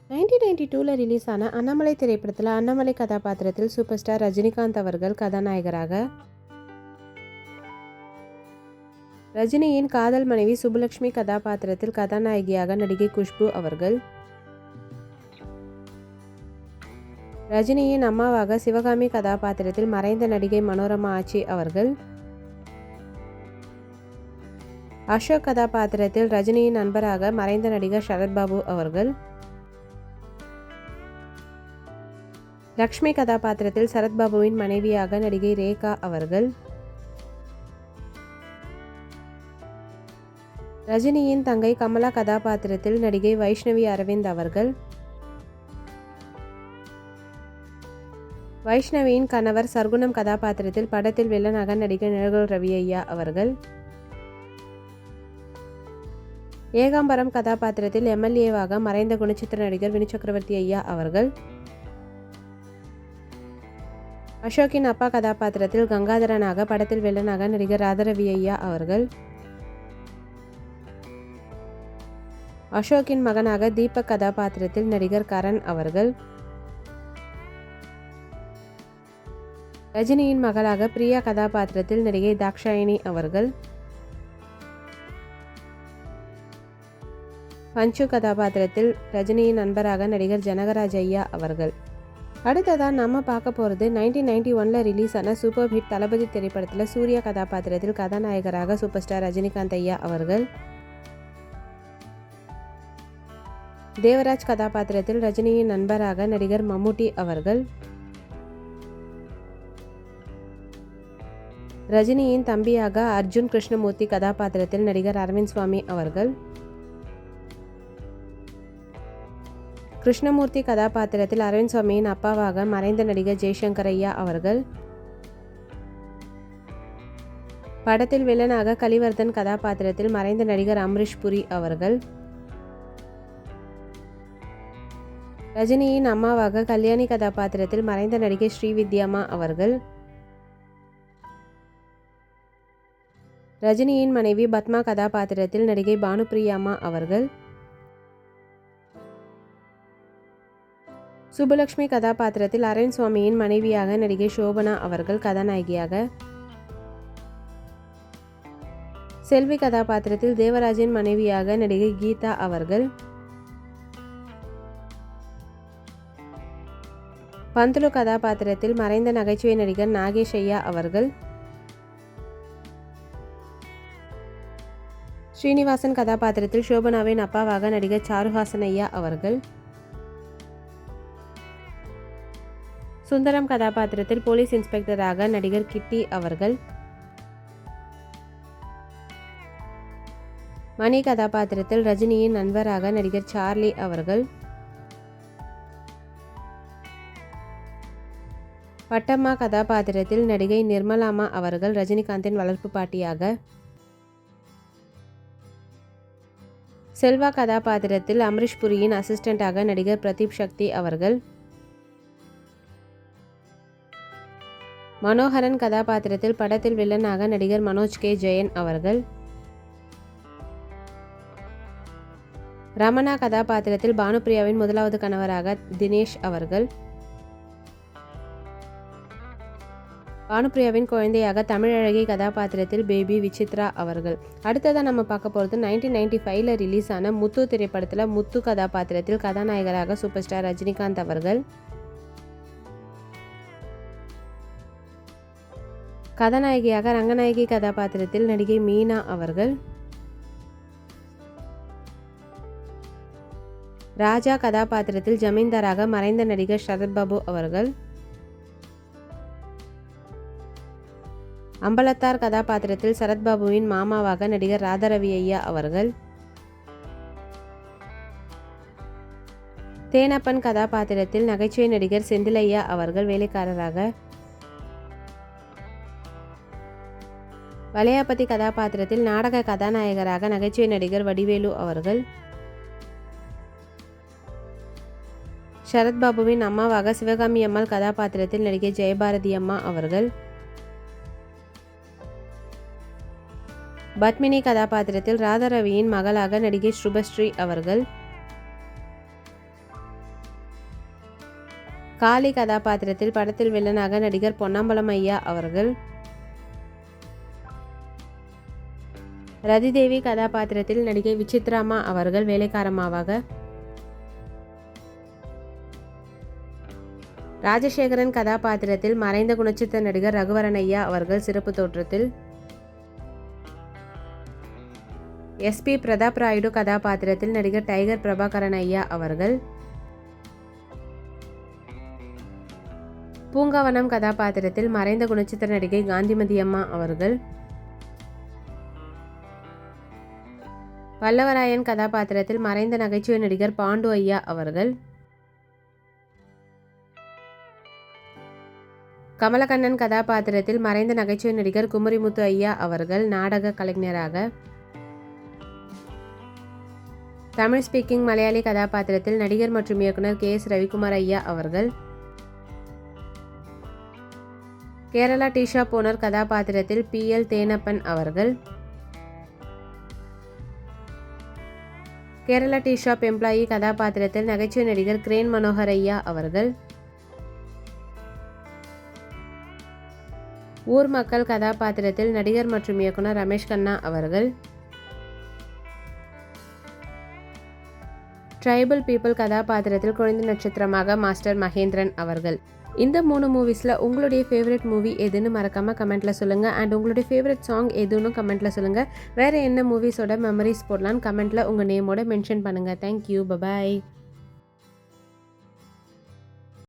1992ல் release ஆன அண்ணாமலை திரைப்படத்தில் அண்ணாமலை கதாபாத்திரத்தில் சூப்பர் ஸ்டார் ரஜினிகாந்த் அவர்கள் கதாநாயகராக, ரஜினியின் காதல் மனைவி சுப்புலட்சுமி கதாபாத்திரத்தில் கதாநாயகியாக நடிகை குஷ்பு அவர்கள், ரஜினியின் அம்மாவாக சிவகாமி கதாபாத்திரத்தில் மறைந்த நடிகை மனோரமா ஆச்சி அவர்கள், அசோக் கதாபாத்திரத்தில் ரஜினியின் நண்பராக மறைந்த நடிகர் சரத்பாபு அவர்கள், லக்ஷ்மி கதாபாத்திரத்தில் சரத்பாபுவின் மனைவியாக நடிகை ரேகா அவர்கள், ரஜினியின் தங்கை கமலா கதாபாத்திரத்தில் நடிகை வைஷ்ணவி அரவிந்த் அவர்கள், வைஷ்ணவியின் கணவர் சர்க்குணம் கதாபாத்திரத்தில் படத்தில் வில்லனாக நடிகர் நிழல் ரவி ஐயா அவர்கள், ஏகாம்பரம் கதாபாத்திரத்தில் எம்எல்ஏவாக மறைந்த குணச்சித்திர நடிகர் வினு சக்கரவர்த்தி ஐயா அவர்கள், அசோக்கின் அப்பா கதாபாத்திரத்தில் கங்காதரனாக படத்தில் வில்லனாக நடிகர் ராதாரவி ஐயா அவர்கள், அசோக்கின் மகனாக தீபக் கதாபாத்திரத்தில் நடிகர் கரண் அவர்கள், ரஜினியின் மகளாக பிரியா கதாபாத்திரத்தில் நடிகை தாக்ஷாயினி அவர்கள், பஞ்சு கதாபாத்திரத்தில் ரஜினியின் நண்பராக நடிகர் ஜனகராஜ் ஐயா அவர்கள். அடுத்ததான் நம்ம பார்க்க போகிறது 1991ல் ரிலீஸ் ஆன சூப்பர் ஹிட் தளபதி திரைப்படத்தில் சூர்யா கதாபாத்திரத்தில் கதாநாயகராக சூப்பர் ஸ்டார் ரஜினிகாந்த் ஐயா அவர்கள், தேவராஜ் கதாபாத்திரத்தில் ரஜினியின் நண்பராக நடிகர் மம்முட்டி அவர்கள், ரஜினியின் தம்பியாக அர்ஜுன் கிருஷ்ணமூர்த்தி கதாபாத்திரத்தில் நடிகர் அரவிந்த் சுவாமி அவர்கள், கிருஷ்ணமூர்த்தி கதாபாத்திரத்தில் அரவிந்த் சுவாமியின் அப்பாவாக மறைந்த நடிகர் ஜெய்சங்கர் ஐயா அவர்கள், படத்தில் வில்லனாக கலிவர்தன் கதாபாத்திரத்தில் மறைந்த நடிகர் அம்ரீஷ் புரி அவர்கள், ரஜினியின் அம்மாவாக கல்யாணி கதாபாத்திரத்தில் மறைந்த நடிகை ஸ்ரீவித்யாமா அவர்கள், ரஜினியின் மனைவி பத்மா கதாபாத்திரத்தில் நடிகை பானுப்பிரியாமா அவர்கள், சுப்புலட்சுமி கதாபாத்திரத்தில் அரவிந்த் சுவாமியின் மனைவியாக நடிகை சோபனா அவர்கள் கதாநாயகியாக, செல்வி கதாபாத்திரத்தில் தேவராஜின் மனைவியாக நடிகை கீதா அவர்கள், பந்துலு கதாபாத்திரத்தில் மறைந்த நகைச்சுவை நடிகர் நாகேஷ் ஐயா அவர்கள், ஸ்ரீனிவாசன் கதாபாத்திரத்தில் சோபனாவின் அப்பாவாக நடிகர் சாருஹாசன் ஐயா அவர்கள், சுந்தரம் கதாபாத்திரத்தில் போலீஸ் இன்ஸ்பெக்டராக நடிகர் கிட்டி அவர்கள், மணி கதாபாத்திரத்தில் ரஜினியின் நண்பராக நடிகர் சார்லி அவர்கள், பட்டம்மா கதாபாத்திரத்தில் நடிகை நிர்மலாமா அவர்கள் ரஜினிகாந்தின் வளர்ப்பு பாட்டியாக, செல்வா கதாபாத்திரத்தில் அம்ரீஷ் புரியின் அசிஸ்டண்டாக நடிகர் பிரதீப் சக்தி அவர்கள், மனோகரன் கதாபாத்திரத்தில் படத்தில் வில்லனாக நடிகர் மனோஜ் கே ஜெயன் அவர்கள், ரமணா கதாபாத்திரத்தில் பானுப்பிரியாவின் முதலாவது கணவராக தினேஷ் அவர்கள், பானுப்பிரியாவின் குழந்தையாக தமிழழகி கதாபாத்திரத்தில் பேபி விசித்ரா அவர்கள். அடுத்ததான் நம்ம பார்க்க போகிறது 1995ல் ரிலீஸ் ஆன முத்து திரைப்படத்தில் முத்து கதாபாத்திரத்தில் கதாநாயகராக சூப்பர் ஸ்டார் ரஜினிகாந்த் அவர்கள், கதாநாயகியாக ரங்கநாயகி கதாபாத்திரத்தில் நடிகை மீனா அவர்கள், ராஜா கதாபாத்திரத்தில் ஜமீன்தாராக மறைந்த நடிகர் சரத்பாபு அவர்கள், அம்பலத்தார் கதாபாத்திரத்தில் சரத்பாபுவின் மாமாவாக நடிகர் ராதாரவி ஐயா அவர்கள், தேனப்பன் கதாபாத்திரத்தில் நகைச்சுவை நடிகர் செந்திலையா அவர்கள் வேலைக்காரராக, வளையாபதி கதாபாத்திரத்தில் நாடக கதாநாயகராக நகைச்சுவை நடிகர் வடிவேலு அவர்கள், சரத்பாபுவின் அம்மாவாக சிவகாமி அம்மாள் கதாபாத்திரத்தில் நடிகை ஜெயபாரதி அம்மா அவர்கள், பத்மினி கதாபாத்திரத்தில் ராதாரவியின் மகளாக நடிகை ஸ்ருபஸ்ரீ அவர்கள். காளி கதாபாத்திரத்தில் படத்தில் வில்லனாக நடிகர் பொன்னம்பலம் ஐயா அவர்கள். ரதிதேவி கதாபாத்திரத்தில் நடிகை விசித்ராமா அவர்கள் வேலைக்காரமாவாக. ராஜசேகரன் கதாபாத்திரத்தில் மறைந்த குணச்சித்திர நடிகர் ரகுவரன் ஐயா அவர்கள் சிறப்பு தோற்றத்தில். எஸ்பி பிரதாப் ராயுடு கதாபாத்திரத்தில் நடிகர் டைகர் பிரபாகரன் ஐயா அவர்கள். பூங்காவனம் கதாபாத்திரத்தில் மறைந்த குணச்சித்திர நடிகை காந்திமதி அம்மா அவர்கள். வல்லவராயன் கதாபாத்திரத்தில் மறைந்த நகைச்சுவை நடிகர் பாண்டு ஐயா அவர்கள். கமலக்கண்ணன் கதாபாத்திரத்தில் மறைந்த நகைச்சுவை நடிகர் குமரிமுத்து ஐயா அவர்கள் நாடக கலைஞராக. தமிழ் ஸ்பீக்கிங் மலையாளி கதாபாத்திரத்தில் நடிகர் மற்றும் இயக்குனர் KS ரவிக்குமார் ஐயா அவர்கள். கேரளா டீ ஷாப் ஓனர் கதாபாத்திரத்தில் PL தேனப்பன் அவர்கள். கேரளா டீ ஷாப் எம்ப்ளாயி கதாபாத்திரத்தில் நகைச்சுவை நடிகர் கிரேன் மனோகர் ஐயா அவர்கள். ஊர் மக்கள் கதாபாத்திரத்தில் நடிகர் மற்றும் இயக்குனர் ரமேஷ் கண்ணா அவர்கள். ட்ரைபல் பீப்புள் கதாபாத்திரத்தில் குழந்தை நட்சத்திரமாக மாஸ்டர் மகேந்திரன் அவர்கள். இந்த 3 மூவிஸில் உங்களுடைய ஃபேவரட் மூவி எதுன்னு மறக்காமல் கமெண்ட்டில் சொல்லுங்கள். அண்ட் உங்களுடைய ஃபேவரட் சாங் எதுன்னு கமெண்ட்டில் சொல்லுங்கள். வேறு என்ன மூவிஸோட மெமரிஸ் போடலான்னு கமெண்ட்டில் உங்கள் நேமோட மென்ஷன் பண்ணுங்கள். Thank you, bye bye.